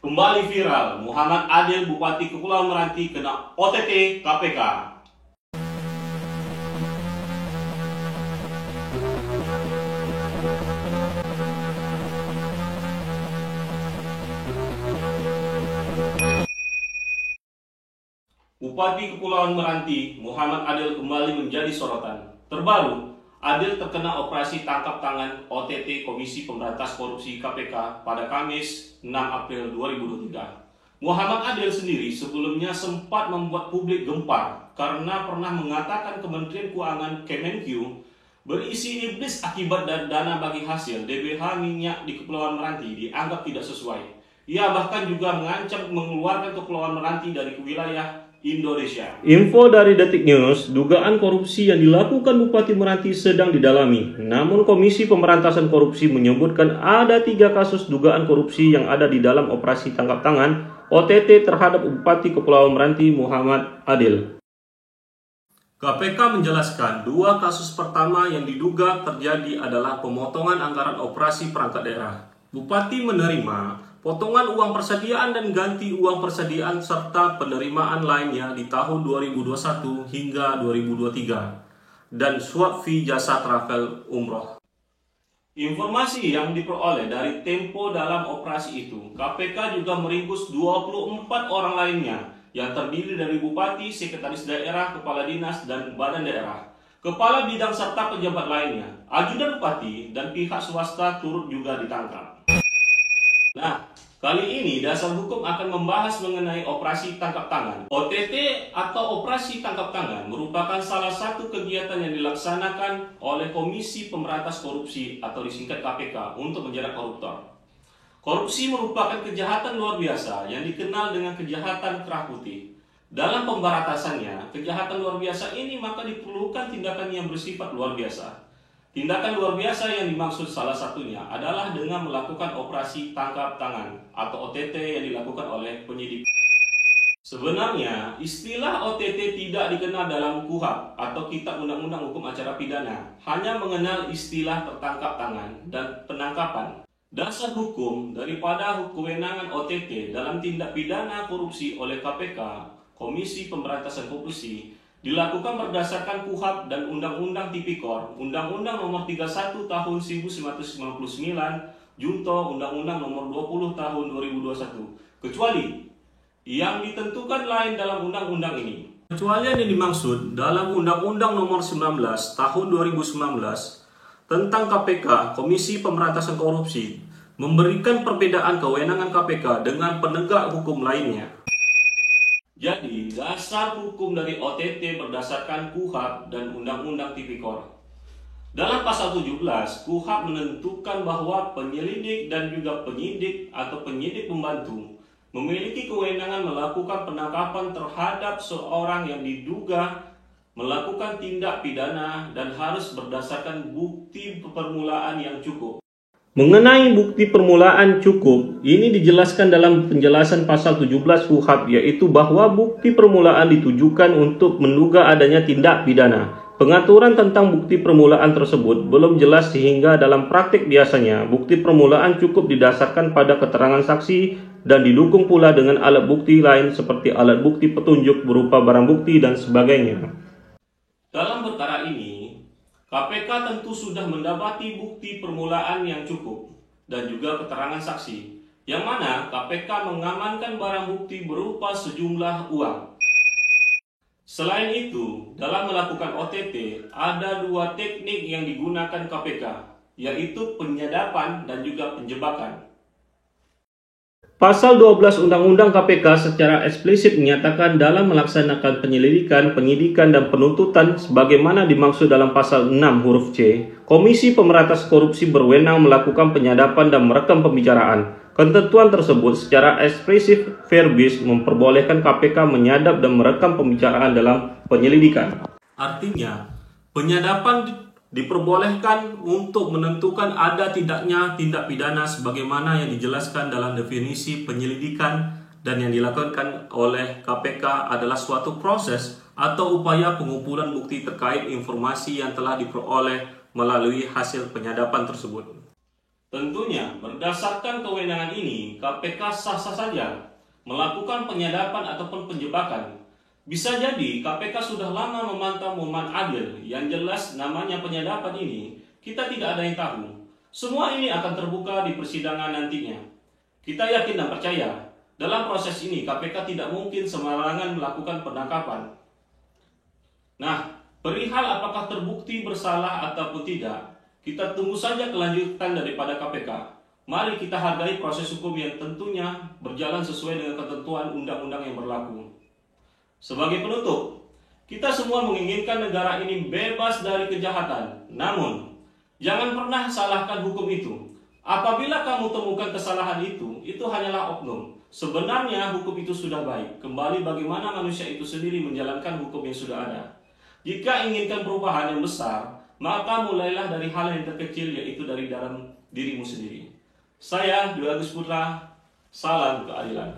Kembali viral, Muhammad Adil Bupati Kepulauan Meranti kena OTT KPK. Bupati Kepulauan Meranti, Muhammad Adil kembali menjadi sorotan. Terbaru, Adil terkena operasi tangkap tangan OTT Komisi Pemberantas Korupsi KPK pada Kamis 6 April 2023. Muhammad Adil sendiri sebelumnya sempat membuat publik gempar karena pernah mengatakan Kementerian Keuangan Kemenq berisi iblis akibat dana bagi hasil DBH minyak di Kepulauan Meranti dianggap tidak sesuai. Ia bahkan juga mengancam mengeluarkan Kepulauan Meranti dari wilayah Indonesia. Info dari Detik News, dugaan korupsi yang dilakukan Bupati Meranti sedang didalami. Namun Komisi Pemberantasan Korupsi menyebutkan ada 3 kasus dugaan korupsi yang ada di dalam operasi tangkap tangan OTT terhadap Bupati Kepulauan Meranti Muhammad Adil. KPK menjelaskan 2 kasus pertama yang diduga terjadi adalah pemotongan anggaran operasi perangkat daerah. Bupati menerima potongan uang persediaan dan ganti uang persediaan serta penerimaan lainnya di tahun 2021 hingga 2023 dan suap fee jasa travel umroh. Informasi yang diperoleh dari Tempo dalam operasi itu, KPK juga meringkus 24 orang lainnya yang terdiri dari bupati, sekretaris daerah, kepala dinas, dan badan daerah, kepala bidang serta pejabat lainnya. Ajudan bupati dan pihak swasta turut juga ditangkap. Nah, kali ini Dasar Hukum akan membahas mengenai operasi tangkap tangan. OTT atau operasi tangkap tangan merupakan salah satu kegiatan yang dilaksanakan oleh Komisi Pemberantas Korupsi atau disingkat KPK untuk menjerat koruptor. Korupsi merupakan kejahatan luar biasa yang dikenal dengan kejahatan kerah putih. Dalam pemberantasannya, kejahatan luar biasa ini maka diperlukan tindakan yang bersifat luar biasa. Tindakan luar biasa yang dimaksud salah satunya adalah dengan melakukan operasi tangkap tangan atau OTT yang dilakukan oleh penyidik. Sebenarnya, istilah OTT tidak dikenal dalam KUHP atau Kitab Undang-Undang Hukum Acara Pidana, hanya mengenal istilah tertangkap tangan dan penangkapan. Dasar hukum daripada kewenangan OTT dalam tindak pidana korupsi oleh KPK, Komisi Pemberantasan Korupsi, dilakukan berdasarkan KUHP dan Undang-Undang Tipikor, Undang-Undang Nomor 31 Tahun 1999, Junto Undang-Undang Nomor 20 Tahun 2021, kecuali yang ditentukan lain dalam undang-undang ini. Kecualian yang dimaksud dalam Undang-Undang Nomor 19 Tahun 2019 tentang KPK, Komisi Pemberantasan Korupsi, memberikan perbedaan kewenangan KPK dengan penegak hukum lainnya. Jadi, dasar hukum dari OTT berdasarkan KUHP dan Undang-Undang Tipikor. Dalam pasal 17, KUHP menentukan bahwa penyelidik dan juga penyidik atau penyidik pembantu memiliki kewenangan melakukan penangkapan terhadap seorang yang diduga melakukan tindak pidana dan harus berdasarkan bukti permulaan yang cukup. Mengenai bukti permulaan cukup, ini dijelaskan dalam penjelasan pasal 17 KUHP, yaitu bahwa bukti permulaan ditujukan untuk menduga adanya tindak pidana. Pengaturan tentang bukti permulaan tersebut belum jelas sehingga dalam praktik biasanya bukti permulaan cukup didasarkan pada keterangan saksi dan didukung pula dengan alat bukti lain seperti alat bukti petunjuk berupa barang bukti dan sebagainya. Dalam perkara ini, KPK tentu sudah mendapati bukti permulaan yang cukup dan juga keterangan saksi, yang mana KPK mengamankan barang bukti berupa sejumlah uang. Selain itu, dalam melakukan OTT, ada 2 teknik yang digunakan KPK, yaitu penyadapan dan juga penjebakan. Pasal 12 Undang-Undang KPK secara eksplisit menyatakan dalam melaksanakan penyelidikan, penyidikan, dan penuntutan sebagaimana dimaksud dalam pasal 6 huruf C, Komisi Pemberantasan Korupsi berwenang melakukan penyadapan dan merekam pembicaraan. Ketentuan tersebut secara eksplisit verbis memperbolehkan KPK menyadap dan merekam pembicaraan dalam penyelidikan. Artinya, penyadapan diperbolehkan untuk menentukan ada tidaknya tindak pidana sebagaimana yang dijelaskan dalam definisi penyelidikan, dan yang dilakukan oleh KPK adalah suatu proses atau upaya pengumpulan bukti terkait informasi yang telah diperoleh melalui hasil penyadapan tersebut. Tentunya, berdasarkan kewenangan ini, KPK sah-sah saja melakukan penyadapan ataupun penjebakan. Bisa jadi KPK sudah lama memantau Muhammad Adil, yang jelas namanya penyadapan ini, kita tidak ada yang tahu. Semua ini akan terbuka di persidangan nantinya. Kita yakin dan percaya, dalam proses ini KPK tidak mungkin sembarangan melakukan penangkapan. Nah, perihal apakah terbukti bersalah ataupun tidak, kita tunggu saja kelanjutan daripada KPK. Mari kita hargai proses hukum yang tentunya berjalan sesuai dengan ketentuan undang-undang yang berlaku. Sebagai penutup, kita semua menginginkan negara ini bebas dari kejahatan. Namun, jangan pernah salahkan hukum itu. Apabila kamu temukan kesalahan itu hanyalah oknum. Sebenarnya hukum itu sudah baik. Kembali bagaimana manusia itu sendiri menjalankan hukum yang sudah ada. Jika inginkan perubahan yang besar, maka mulailah dari hal yang terkecil, yaitu dari dalam dirimu sendiri. Saya, Dwi Agus Putra, salam keadilan.